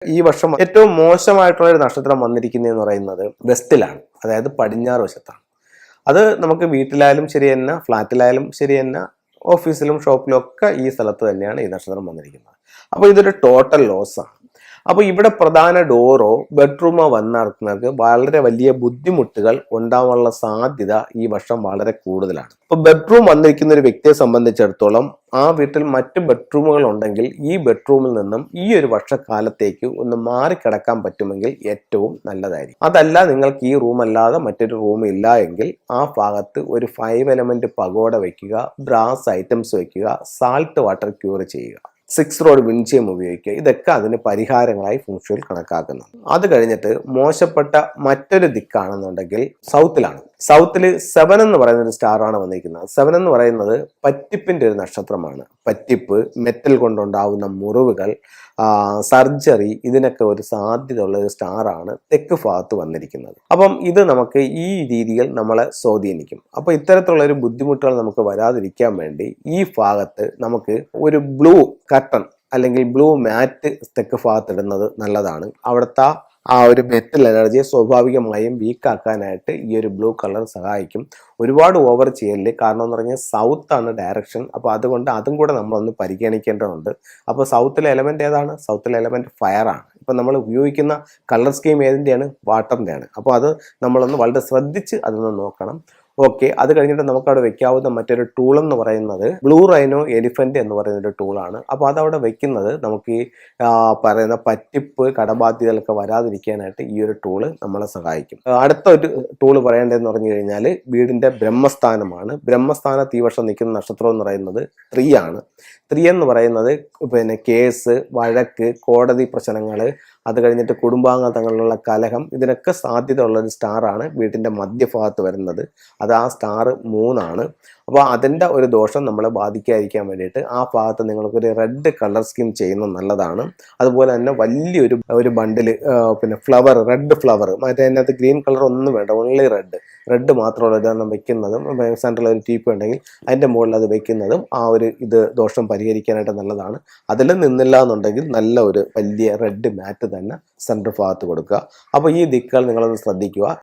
ഈ വർഷം ഏറ്റവും മോശമായിട്ടുള്ള ഒരു നക്ഷത്രം വന്നിരിക്കുന്നതെന്ന് പറയുന്നത് വെസ്റ്റിലാണ്, അതായത് പടിഞ്ഞാറ് വശത്താണ്. അത് നമുക്ക് വീട്ടിലായാലും ശരി തന്നെ, ഫ്ലാറ്റിലായാലും ശരി തന്നെ, ഓഫീസിലും ഷോപ്പിലും ഒക്കെ ഈ സ്ഥലത്ത് തന്നെയാണ് ഈ നക്ഷത്രം വന്നിരിക്കുന്നത്. അപ്പോൾ ഇതൊരു ടോട്ടൽ ലോസാണ്. അപ്പോൾ ഇവിടെ പ്രധാന ഡോറോ ബെഡ്റൂമോ വന്നിറക്കുന്നവർക്ക് വളരെ വലിയ ബുദ്ധിമുട്ടുകൾ ഉണ്ടാവാനുള്ള സാധ്യത ഈ വർഷം വളരെ കൂടുതലാണ്. അപ്പോൾ ബെഡ്റൂം വന്നിരിക്കുന്ന ഒരു വ്യക്തിയെ സംബന്ധിച്ചിടത്തോളം ആ വീട്ടിൽ മറ്റ് ബെഡ്റൂമുകൾ ഉണ്ടെങ്കിൽ ഈ ബെഡ്റൂമിൽ നിന്നും ഈ ഒരു വർഷക്കാലത്തേക്ക് ഒന്ന് മാറിക്കിടക്കാൻ പറ്റുമെങ്കിൽ ഏറ്റവും നല്ലതായിരിക്കും. അതല്ല, നിങ്ങൾക്ക് ഈ റൂം അല്ലാതെ മറ്റൊരു റൂം ഇല്ല എങ്കിൽ ആ ഭാഗത്ത് ഒരു 5 എലമെന്റ് പഗോഡ വയ്ക്കുക, ബ്രാസ് ഐറ്റംസ് വയ്ക്കുക, സാൾട്ട് വാട്ടർ ക്യൂർ ചെയ്യുക, 6 റോഡ് വിൻചയം ഉപയോഗിക്കുക. ഇതൊക്കെ അതിന് പരിഹാരങ്ങളായി ഫുങ്ഷുവിൽ കണക്കാക്കുന്നത്. അത് കഴിഞ്ഞിട്ട് മോശപ്പെട്ട മറ്റൊരു ദിക്കാണെന്നുണ്ടെങ്കിൽ സൗത്തിലാണ്. സൗത്തിൽ 7 എന്ന് പറയുന്ന ഒരു സ്റ്റാർ ആണ് വന്നിരിക്കുന്നത്. 7 എന്ന് പറയുന്നത് പറ്റിപ്പിന്റെ ഒരു നക്ഷത്രമാണ്. പറ്റിപ്പ്, മെറ്റൽ കൊണ്ടുണ്ടാവുന്ന മുറിവുകൾ, സർജറി, ഇതിനൊക്കെ ഒരു സാധ്യത ഉള്ള ഒരു സ്റ്റാറാണ് തെക്ക് ഭാഗത്ത് വന്നിരിക്കുന്നത്. അപ്പം ഇത് നമുക്ക് ഈ രീതിയിൽ നമ്മളെ സ്വാധീനിക്കും. അപ്പോൾ ഇത്തരത്തിലുള്ള ഒരു ബുദ്ധിമുട്ടുകൾ നമുക്ക് വരാതിരിക്കാൻ വേണ്ടി ഈ ഭാഗത്ത് നമുക്ക് ഒരു ബ്ലൂ കർട്ടൺ അല്ലെങ്കിൽ ബ്ലൂ മാറ്റ് തെക്ക് ഭാഗത്ത് ഇടുന്നത് നല്ലതാണ്. അവിടുത്തെ ആ ഒരു മെറ്റൽ എനർജിയെ സ്വാഭാവികമായും വീക്കാക്കാനായിട്ട് ഈ ഒരു ബ്ലൂ കളർ സഹായിക്കും. ഒരുപാട് ഓവർ ചെയ്യല്, കാരണം എന്ന് പറഞ്ഞാൽ സൗത്ത് ആണ് ഡയറക്ഷൻ. അപ്പോൾ അതുകൊണ്ട് അതും കൂടെ നമ്മളൊന്ന് പരിഗണിക്കേണ്ടതുണ്ട്. അപ്പോൾ സൗത്തിലെ എലമെന്റ് ഏതാണ്? സൗത്തിലെ എലമെന്റ് ഫയർ ആണ്. ഇപ്പം നമ്മൾ ഉപയോഗിക്കുന്ന കളർ സ്കീം ഏതിൻ്റെയാണ്? വാട്ടറിൻ്റെയാണ്. അപ്പോൾ അത് നമ്മളൊന്ന് വളരെ ശ്രദ്ധിച്ച് അതൊന്ന് നോക്കണം. ഓക്കെ, അത് കഴിഞ്ഞിട്ട് നമുക്ക് അവിടെ വെക്കാവുന്ന മറ്റൊരു ടൂൾ എന്ന് പറയുന്നത് ബ്ലൂ റൈനോ എലിഫന്റ് എന്ന് പറയുന്ന ഒരു ടൂളാണ്. അപ്പോൾ അതവിടെ വെക്കുന്നത് നമുക്ക് ഈ പറയുന്ന പറ്റിപ്പ്, കടബാധ്യതകളൊക്കെ വരാതിരിക്കാനായിട്ട് ഈ ഒരു ടൂള് നമ്മളെ സഹായിക്കും. അടുത്ത ഒരു ടൂള് പറയേണ്ടതെന്ന് പറഞ്ഞു കഴിഞ്ഞാൽ വീടിന്റെ ബ്രഹ്മസ്ഥാനമാണ്. ബ്രഹ്മസ്ഥാനത്ത് ഈ വർഷം നിൽക്കുന്ന നക്ഷത്രം എന്ന് പറയുന്നത് 3 ആണ്. 3 എന്ന് പറയുന്നത് പിന്നെ കേസ്, വഴക്ക്, കോടതി പ്രശ്നങ്ങൾ, അത് കഴിഞ്ഞിട്ട് കുടുംബാംഗങ്ങൾ തമ്മിലുള്ള കലഹം, ഇതിനൊക്കെ സാധ്യത ഉള്ള ഒരു സ്റ്റാറാണ് വീട്ടിൻ്റെ മധ്യഭാഗത്ത് വരുന്നത്. അത് ആ സ്റ്റാർ 3 ആണ്. അപ്പോൾ അതിൻ്റെ ഒരു ദോഷം നമ്മളെ ബാധിക്കാതിരിക്കാൻ വേണ്ടിയിട്ട് ആ ഭാഗത്ത് നിങ്ങൾക്കൊരു റെഡ് കളർ സ്കീം ചെയ്യുന്നത് നല്ലതാണ്. അതുപോലെ തന്നെ വലിയൊരു ബണ്ടിൽ പിന്നെ ഫ്ലവർ, റെഡ് ഫ്ലവർ, മറ്റേ അതിനകത്ത് ഗ്രീൻ കളർ ഒന്നും വേണ്ട, ഓൺലി റെഡ് മാത്രമുള്ള ഇതാണ് വെക്കുന്നതും, സെൻട്രൽ ഒരു ടീപ്പ് ഉണ്ടെങ്കിൽ അതിൻ്റെ മുകളിൽ അത് വെക്കുന്നതും ആ ഒരു ദോഷം പരിഹരിക്കാനായിട്ട് നല്ലതാണ്. അതിൽ നിന്നില്ല എന്നുണ്ടെങ്കിൽ നല്ല ഒരു വലിയ റെഡ് മാറ്റ് തന്നെ സെൻട്രൽ ഭാഗത്ത് കൊടുക്കുക. അപ്പോൾ ഈ ദിക്കുകൾ നിങ്ങളൊന്ന് ശ്രദ്ധിക്കുക.